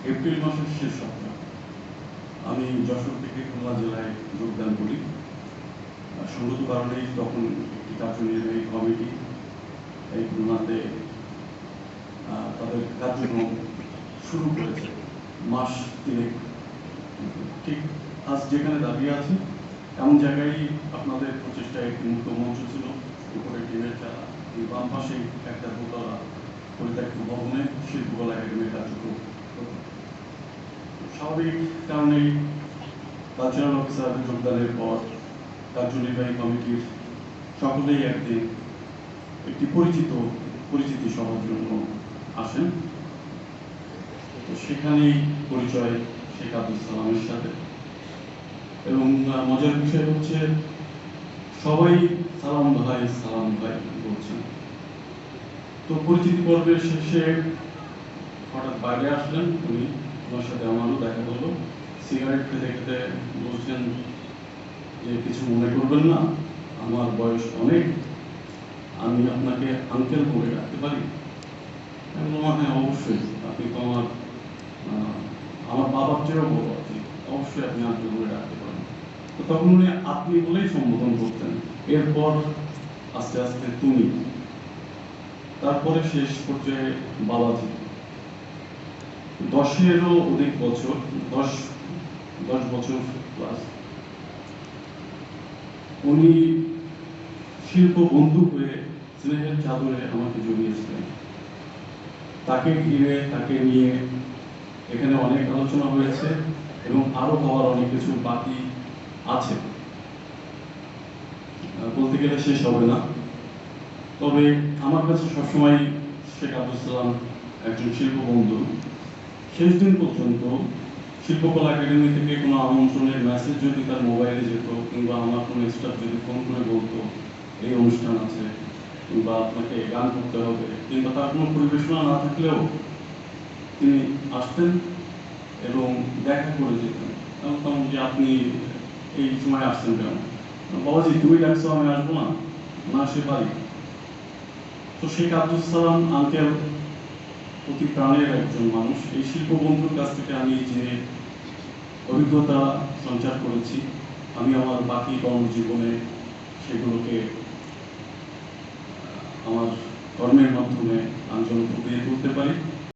April মাসের শেষ সপ্তাহ আমি যশোর থেকে খুলনা জেলায় যোগদান করি। সঙ্গত কারণেই তখন একটি কার্যনির্বাহী কমিটি এই খুলনাতে তাদের কার্যক্রম শুরু করেছে। মাস তিনেক ঠিক আজ যেখানে দাঁড়িয়ে আছে এমন জায়গায় আপনাদের প্রচেষ্টায় একটি মুক্ত মঞ্চ ছিল, উপরে টিমের চালা, এই বাম পাশে একটা দোতলা পরিত্যক্ত ভবনে শিল্পকলা একাডেমির কার্যক্রম। স্বাভাবিক কারণেই কালচারাল অফিসার যোগদানের পর কার্যনির্বাহী কমিটির সকলেই একদিন একটি পরিচিতি সবার জন্য আসেন। তো সেখানেই পরিচয় শেখ আব্দুল সালামের সাথে, এবং মজার বিষয় হচ্ছে সবাই সালাম ভাই বলছেন। তো পরিচিতি পর্বের শেষে হঠাৎ বাইরে আসলেন উনি, ওনার সাথে আমারও দেখা হলো। সিগারেট খেতে খেতে বলছেন যে কিছু মনে করবেন না, আমার বয়স অনেক, আমি আপনাকে আঙ্কেল বলে রাখতে পারি? আমি বললাম হ্যাঁ অবশ্যই, আপনি তো আমার বাবার চেয়েও বড় আছি, অবশ্যই আপনি আঙ্কেল বলে রাখতে পারেন। তো তখন উনি আপনি বলেই সম্বোধন করতেন, এরপর আস্তে আস্তে তুমি, তারপরে শেষ পর্যায়ে বাবাজি। 10-এরও অধিক বছর, 10 বছর প্লাস উনি শিল্প বন্ধু হয়ে স্নেহের চাদরে আমাকে জড়িয়েছিলেন। তাকে ঘিরে, তাকে নিয়ে এখানে অনেক আলোচনা হয়েছে এবং আরো হওয়ার অনেক কিছু বাকি আছে, বলতে গেলে শেষ হবে না। তবে আমার কাছে সবসময় শেখ আব্দুল সালাম একজন শিল্প বন্ধু। শেষ দিন পর্যন্ত শিল্পকলা একাডেমি থেকে কোনো আমন্ত্রণের মেসেজ যদি তার মোবাইলে যেত, কিংবা আমার কোনো স্টাফ যদি ফোন করে বলতো এই অনুষ্ঠান আছে কিংবা আপনাকে গান করতে হবে, কিংবা তার কোনো পরিবেশনা না থাকলেও তিনি আসতেন এবং দেখা করে যেতেন। বলতাম যে আপনি এই সময় আসছেন কেন? বাবাজি তুমি ডাকছো, আমি আসবো না? না আসে পারি? তো শেখ আব্দুল সালাম আঙ্কেল অতি প্রাণের একজন মানুষ। এই শিল্প বন্ধুর কাছ থেকে আমি যে অভিজ্ঞতা সঞ্চার করেছি, আমি আমার বাকি কর্মজীবনে সেগুলোকে আমার কর্মের মাধ্যমে আমি যেন ফুটিয়ে তুলতে পারি।